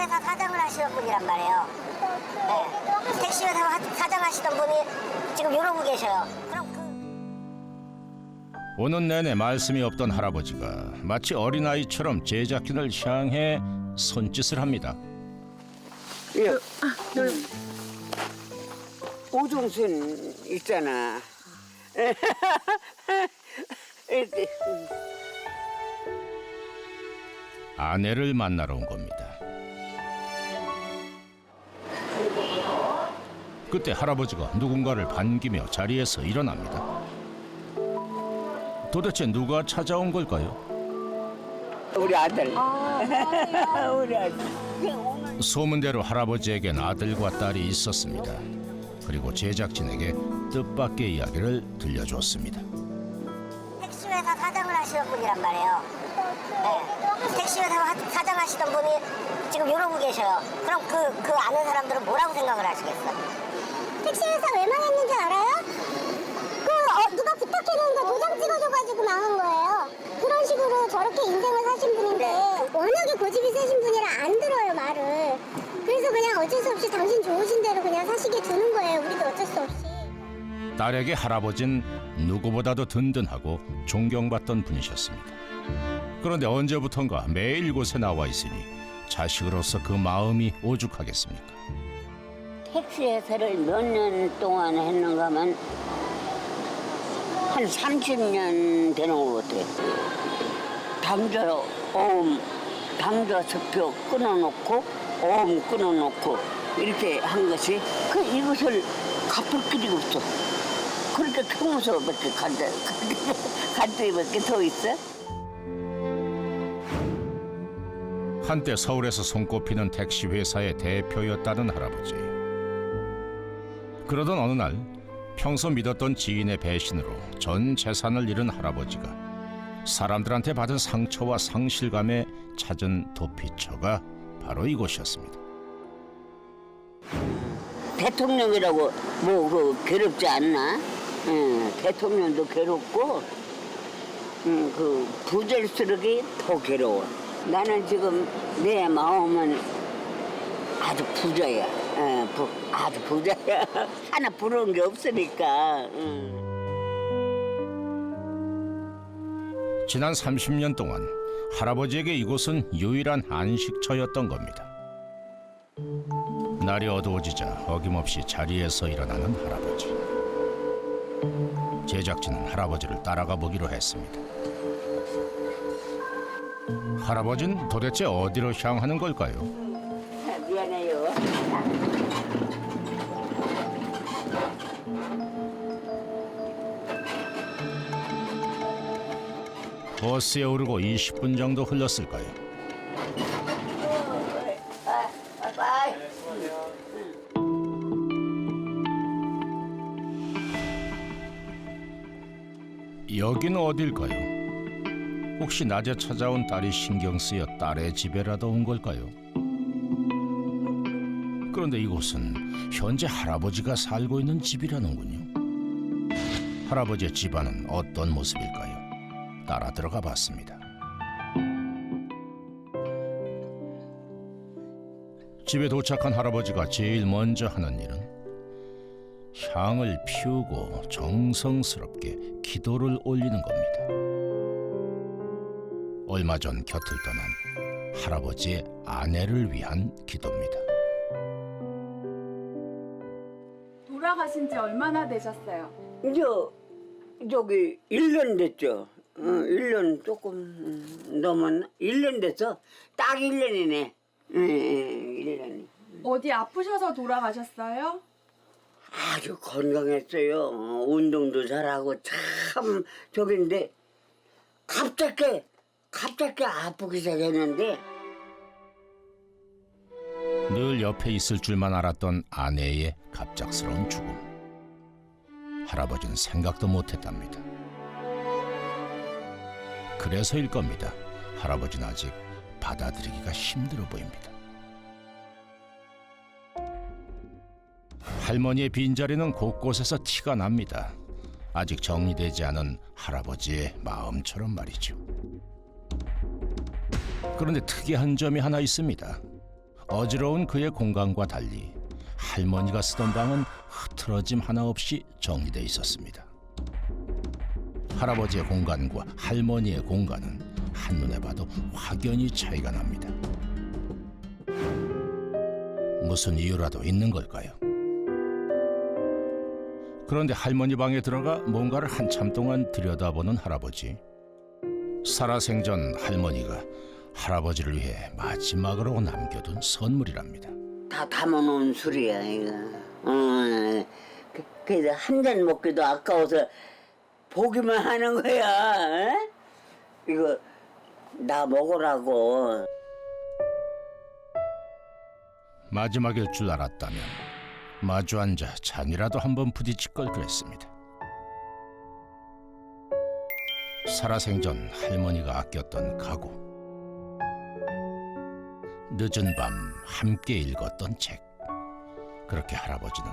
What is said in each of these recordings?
택시회사 사장을 하시던 분이란 말이에요. 네. 택시회사 사장하시던 분이 지금 이러고 계셔요. 그럼 오는 내내 말씀이 없던 할아버지가 마치 어린아이처럼 제작진을 향해 손짓을 합니다. 예. 오종순 있잖아. 아내를 만나러 온 겁니다. 그때 할아버지가 누군가를 반기며 자리에서 일어납니다. 도대체 누가 찾아온 걸까요? 우리 아들. 우리 아들. 소문대로 할아버지에겐 아들과 딸이 있었습니다. 그리고 제작진에게 뜻밖의 이야기를 들려줬습니다. 택시회사 사장을 하시던 분이란 말이에요. 네. 택시회사 사장하시던 분이 지금 이러고 계셔요. 그럼 그 아는 사람들은 뭐라고 생각을 하시겠어요? 택시회사 왜 망했는지 알아요? 누가 부탁해놓은 거 도장 찍어줘가지고 망한 거예요. 그런 식으로 저렇게 인생을 사신 분인데 워낙에 고집이 세신 분이라 안 들어요, 말을. 그래서 그냥 어쩔 수 없이 당신 좋으신 대로 그냥 사시게 두는 거예요. 우리도 어쩔 수 없이. 딸에게 할아버진 누구보다도 든든하고 존경받던 분이셨습니다. 그런데 언제부턴가 매일 이곳에 나와 있으니 자식으로서 그 마음이 오죽하겠습니까? 택시회사를 몇 년 동안 했는가 하면 한 30년 되는 것 같아요. 당좌 서표 끊어놓고 어음 끊어놓고 이렇게 한 것이 이것을 갚을 길이 없어. 그렇게 평소밖에 간대밖에 더 있어? 한때 서울에서 손꼽히는 택시 회사의 대표였다는 할아버지. 그러던 어느 날 평소 믿었던 지인의 배신으로 전 재산을 잃은 할아버지가 사람들한테 받은 상처와 상실감에 찾은 도피처가 바로 이곳이었습니다. 대통령이라고 괴롭지 않나? 대통령도 괴롭고 그 부잘스럽게 더 괴로워. 나는 지금 내 마음은 아주 부자야. 아주 부자야. 하나 부러운 게 없으니까. 지난 30년 동안 할아버지에게 이곳은 유일한 안식처였던 겁니다. 날이 어두워지자 어김없이 자리에서 일어나는 할아버지. 제작진은 할아버지를 따라가 보기로 했습니다. 할아버지는 도대체 어디로 향하는 걸까요? 미안해요. 버스에 오르고 20분 정도 흘렀을까요? 여기는 어딜까요? 혹시 낮에 찾아온 딸이 신경 쓰여 딸의 집에라도 온 걸까요? 그런데 이곳은 현재 할아버지가 살고 있는 집이라는군요. 할아버지의 집안은 어떤 모습일까요? 따라 들어가 봤습니다. 집에 도착한 할아버지가 제일 먼저 하는 일은 향을 피우고 정성스럽게 기도를 올리는 겁니다. 얼마 전 곁을 떠난 할아버지의 아내를 위한 기도입니다. 돌아가신 지 얼마나 되셨어요? 이제 저기 1년 됐죠. 1년 조금 넘었나? 1년 됐어. 딱 1년이네. 1년. 어디 아프셔서 돌아가셨어요? 아주 건강했어요. 운동도 잘하고 참 저긴데 갑자기 아프기 시작했는데 늘 옆에 있을 줄만 알았던 아내의 갑작스러운 죽음. 할아버지는 생각도 못했답니다. 그래서일 겁니다. 할아버지는 아직 받아들이기가 힘들어 보입니다. 할머니의 빈자리는 곳곳에서 티가 납니다. 아직 정리되지 않은 할아버지의 마음처럼 말이죠. 그런데 특이한 점이 하나 있습니다. 어지러운 그의 공간과 달리 할머니가 쓰던 방은 흐트러짐 하나 없이 정리돼 있었습니다. 할아버지의 공간과 할머니의 공간은 한눈에 봐도 확연히 차이가 납니다. 무슨 이유라도 있는 걸까요? 그런데 할머니 방에 들어가 뭔가를 한참 동안 들여다보는 할아버지. 살아생전 할머니가 할아버지를 위해 마지막으로 남겨둔 선물이랍니다. 다 담아놓은 술이야 이거. 그래서 한 잔 먹기도 아까워서 보기만 하는 거야. 에? 이거 나 먹으라고. 마지막일 줄 알았다면 마주 앉아 잔이라도 한번 부딪힐 걸 그랬습니다. 살아생전 할머니가 아꼈던 가구, 늦은 밤 함께 읽었던 책. 그렇게 할아버지는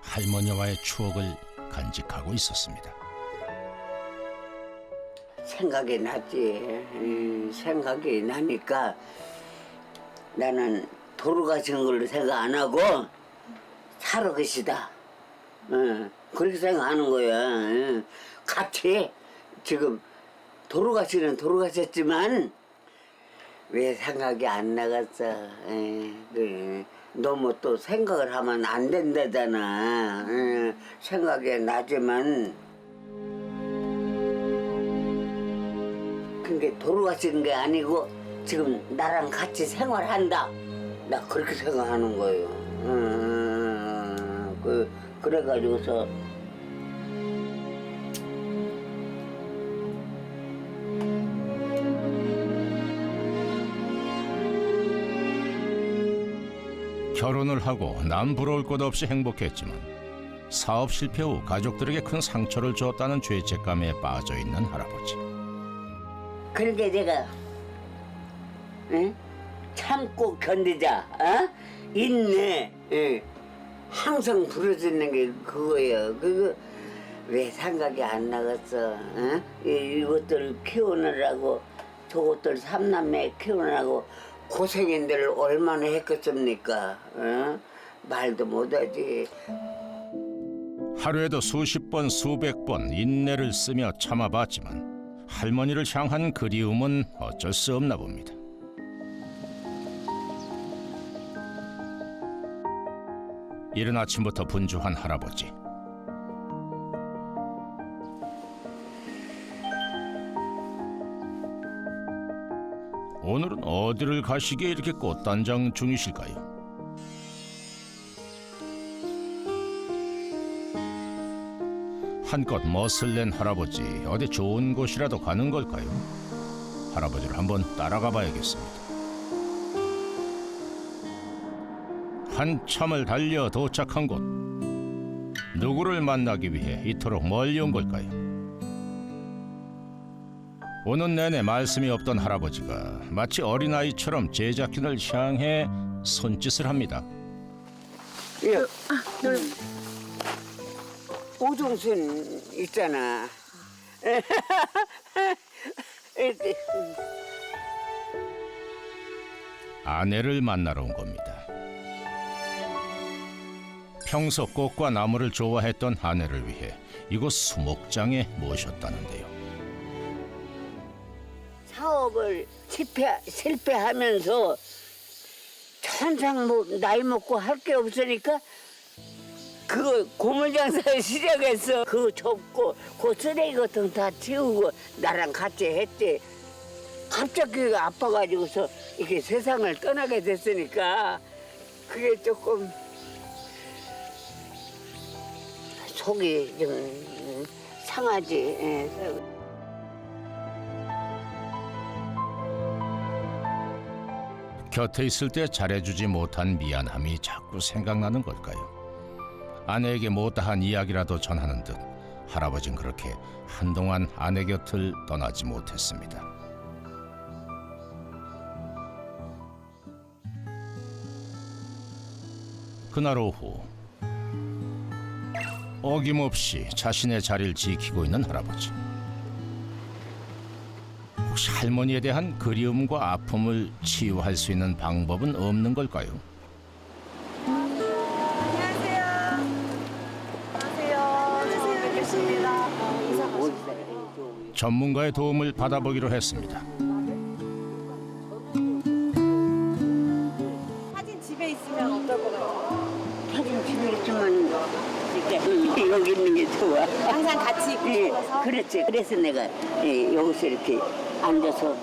할머니와의 추억을 간직하고 있었습니다. 생각이 났지. 생각이 나니까 나는 돌아가신 걸로 생각 안 하고 살아계시다. 그렇게 생각하는 거야. 같이 지금 돌아가셨지만 왜 생각이 안 나갔어. 너무 또 생각을 하면 안 된다잖아. 생각이 나지만 근데 돌아가시는 게 아니고 지금 나랑 같이 생활한다. 나 그렇게 생각하는 거예요. 그래가지고서 결혼을 하고 남 부러울 것 없이 행복했지만 사업 실패 후 가족들에게 큰 상처를 주었다는 죄책감에 빠져있는 할아버지. 그러니까 내가 참고 견디자. 인내. 항상 부러지는 게 그거예요. 그거 왜 생각이 안 나갔어. 이것들 키우느라고 저것들 삼남매 키우느라고 고생인들 얼마나 했겠습니까. 말도 못하지. 하루에도 수십 번 수백 번 인내를 쓰며 참아봤지만 할머니를 향한 그리움은 어쩔 수 없나 봅니다. 이른 아침부터 분주한 할아버지. 오늘은 어디를 가시기에 이렇게 꽃단장 중이실까요? 한껏 멋을 낸 할아버지, 어디 좋은 곳이라도 가는 걸까요? 할아버지를 한번 따라가 봐야겠습니다. 한참을 달려 도착한 곳. 누구를 만나기 위해 이토록 멀리 온 걸까요? 오는 내내 말씀이 없던 할아버지가 마치 어린아이처럼 제작진을 향해 손짓을 합니다. 오종순 있잖아. 아내를 만나러 온 겁니다. 평소 꽃과 나무를 좋아했던 아내를 위해 이곳 수목장에 모셨다는데요. 사업을 실패하면서 천상 뭐 나이 먹고 할 게 없으니까 그거 고물장사를 시작했어. 그거 접고 그 쓰레기 같은 거 다 치우고 나랑 같이 했지. 갑자기 아파가지고서 이렇게 세상을 떠나게 됐으니까 그게 조금 속이 좀 상하지. 곁에 있을 때 잘해주지 못한 미안함이 자꾸 생각나는 걸까요? 아내에게 못다한 이야기라도 전하는 듯 할아버지는 그렇게 한동안 아내 곁을 떠나지 못했습니다. 그날 오후 어김없이 자신의 자리를 지키고 있는 할아버지. 혹시 할머니에 대한 그리움과 아픔을 치유할 수 있는 방법은 없는 걸까요? 전문가의 도움을 받아보기로 했습니다. 사진 집에 있으면 어떨 것 같아요? 사진 집에 있으면 이렇게 여기 있는 게 좋아. 항상 같이 있고 예, 싶어서? 그렇지. 그래서 내가 여기서 이렇게 앉아서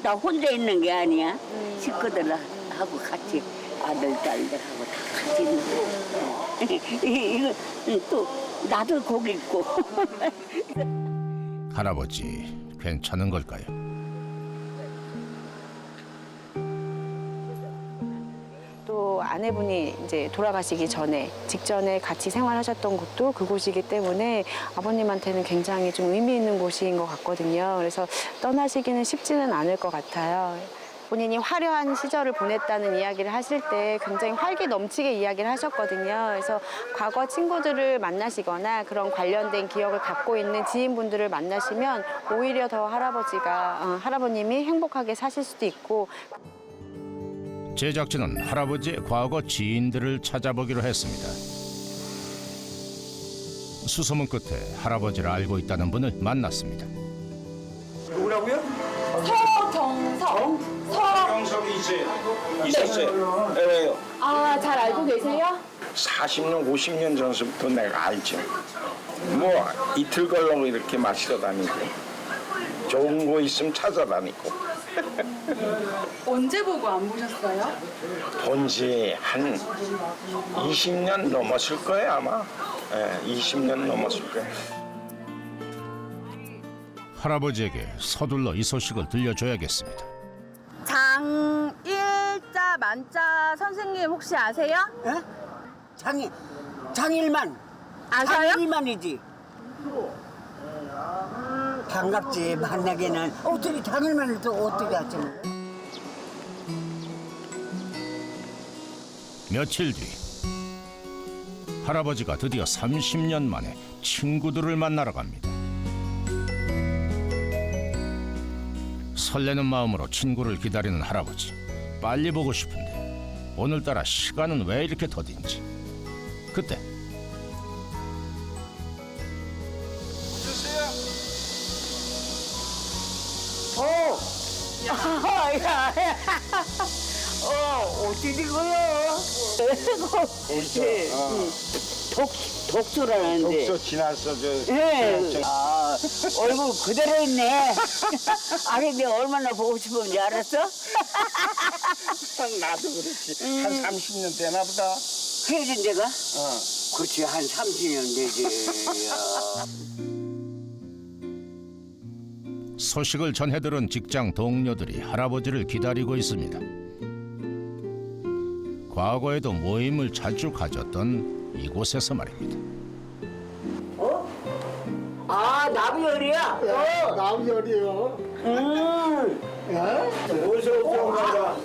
나 혼자 있는 게 아니야. 식구들하고 같이 아들, 딸들하고 다 같이 있는 거. 이거 또 나도 거기 있고. 할아버지, 괜찮은 걸까요? 또 아내분이 이제 돌아가시기 전에 직전에 같이 생활하셨던 곳도 그곳이기 때문에 아버님한테는 굉장히 좀 의미 있는 곳인 것 같거든요. 그래서 떠나시기는 쉽지는 않을 것 같아요. 본인이 화려한 시절을 보냈다는 이야기를 하실 때 굉장히 활기 넘치게 이야기를 하셨거든요. 그래서 과거 친구들을 만나시거나 그런 관련된 기억을 갖고 있는 지인분들을 만나시면 오히려 더 할아버님이 행복하게 사실 수도 있고. 제작진은 할아버지의 과거 지인들을 찾아보기로 했습니다. 수소문 끝에 할아버지를 알고 있다는 분을 만났습니다. 누구라고요? 서경석. 경석이 있었어요. 왜요? 아, 잘 알고 계세요? 40년, 50년 전부터 내가 알죠. 뭐 이틀 걸러 이렇게 마시러 다니고 좋은 거 있으면 찾아다니고. 언제 보고 안 보셨어요? 본지 한 20년 넘었을 거예요 아마. 20년 넘었을 거예요. 할아버지에게 서둘러 이 소식을 들려줘야겠습니다. 장일자 만자 선생님 혹시 아세요? 장일만. 아셔요? 장일만이지. 반갑지 만나기는. 어떻게 장일만을 또 어떻게 하지? 며칠 뒤 할아버지가 드디어 30년 만에 친구들을 만나러 갑니다. 설레는 마음으로 친구를 기다리는 할아버지. 빨리 보고 싶은데 오늘따라 시간은 왜 이렇게 더딘지. 그때 어떻게 된 거야? 독소라는데. 독서 지났어 저. 예. 아, 얼굴 그대로 있네. 아니, 내가 얼마나 보고 싶은지 알았어? 나도 그렇지. 한 30년 되나 보다. 헤어진 데가? 그렇지, 한 30년 되지. 소식을 전해들은 직장 동료들이 할아버지를 기다리고 있습니다. 과거에도 모임을 자주 가졌던 이곳에서 말입니다. 아, 나비열이야? 나비열이요. 어디서 오는가?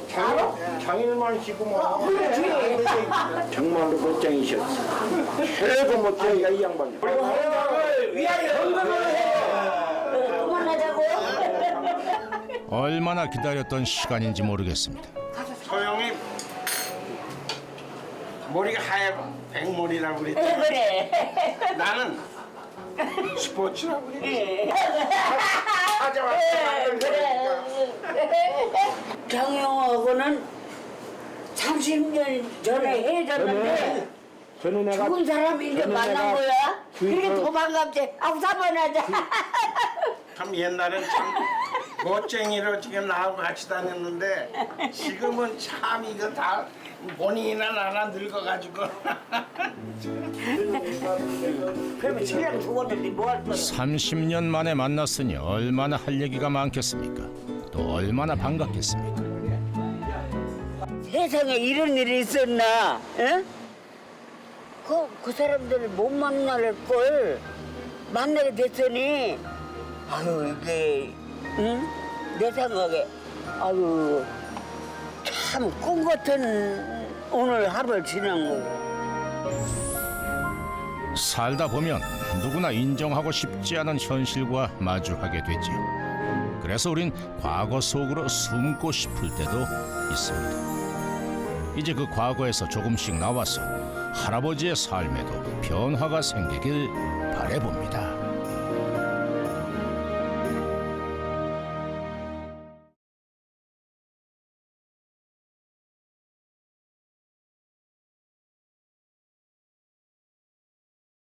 장일만 씨고 뭐. 정말로 멋쟁이셨어. 최고 멋쟁이가 이 양반이. 위하여 건강을 해. 얼마나 기다렸던 시간인지 모르겠습니다. 소영이 머리가 하얗고 백머리라고 그랬지. 그래. 나는 스포츠라고 그랬지. 경영하고는 30년 전에 헤어졌는데 저는 내가 죽은 사람이 이제 만난 거야? 그게 더 반갑지. 악사번 하자. 참 옛날엔 참 멋쟁이로 지금 나하고 같이 다녔는데 지금은 참 이거 다 본인이나 나나 늙어가지고. 그러면 신랑 죽었는데 뭐 할 거야? 30년 만에 만났으니 얼마나 할 얘기가 많겠습니까? 또 얼마나 반갑겠습니까? 세상에 이런 일이 있었나? 응? 그 사람들을 못 만날 걸 만나게 됐으니 아유 이게 응? 내 생각에 아유 참 꿈 같은 오늘 하루를 지난 거예요. 살다 보면 누구나 인정하고 싶지 않은 현실과 마주하게 되지요. 그래서 우린 과거 속으로 숨고 싶을 때도 있습니다. 이제 그 과거에서 조금씩 나와서 할아버지의 삶에도 변화가 생기길 바라봅니다.